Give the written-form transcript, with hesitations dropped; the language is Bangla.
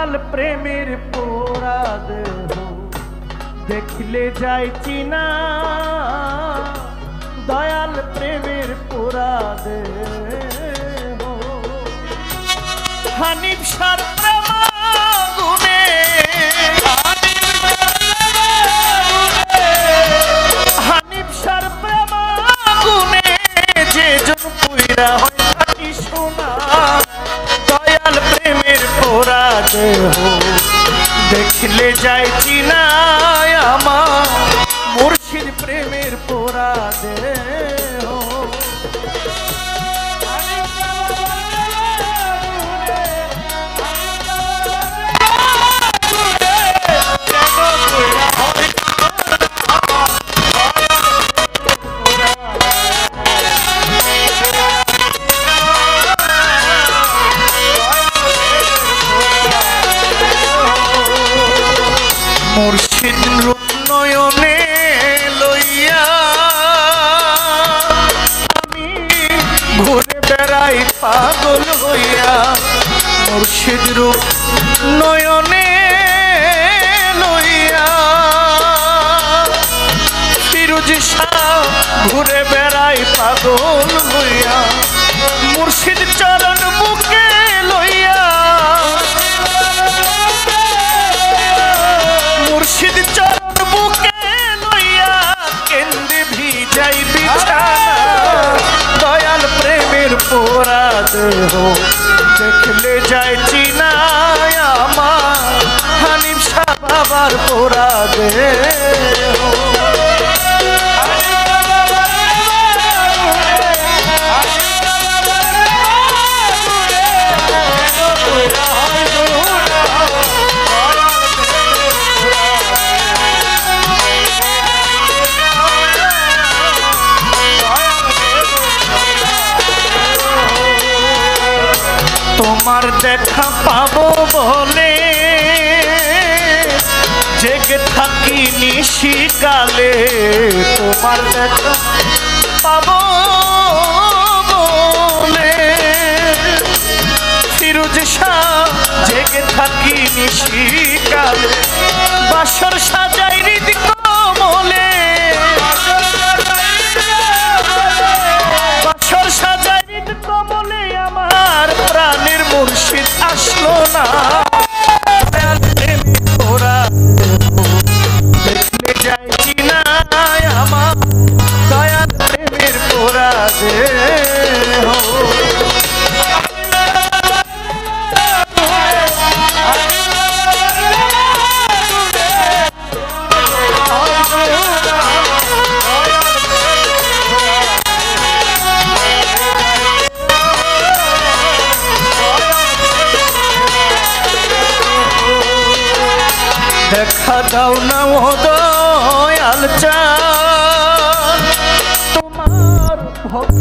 দয়াল প্রেমের পোড়া দেহ দেখলে যাই চিনা, দয়াল প্রেমের পোড়া দেহ। হানিফ সার প্রেমাগুনে, হানিফ সার প্রেমাগুনে যে জন পুইরা হয় খাঁটি সোনা, দয়াল প্রেমের পোড়া দেহ দেখলে যাই চিনা, আমার মুর্শিদ প্রেমের পোড়া দেহ। মুর্শিদ রূপ নয়নে লইয়া আমি ঘুরে বেড়াই পাগল হইয়া, মুর্শিদ রূপ নয়নে লইয়া ফিরোজ শাহ ঘুরে বেড়াই পাগল হইয়া, মুর্শিদ চরণ বুকে লইয়া, মুর্শিদ চরণ বুকে লইয়া কেন্দ্রে ভিজাই বিছানা, দয়াল প্রেমের পোড়া দেহ দেখলে যায় চিনা, আমার হানিফ শাহ বাবার পোড়া দেহ। তোমার দেখা পাবো বলে জেগে থাকি নিশিকালে, তোমার দেখা পাবো বলে ফিরোজ শাহ জেগে থাকি নিশিকালে, বাসর সাজাই হৃদ কমলে, বাসর সাজাই হৃদ কমলে, আমার প্রাণের মুর্শিদ আসলো না, পোড়া দেখলে যাই চিনা, আমার দয়াল প্রেমের পোড়া দেহ। দেখা দাও না ও দয়াল চাঁদ, তোমার ভক্ত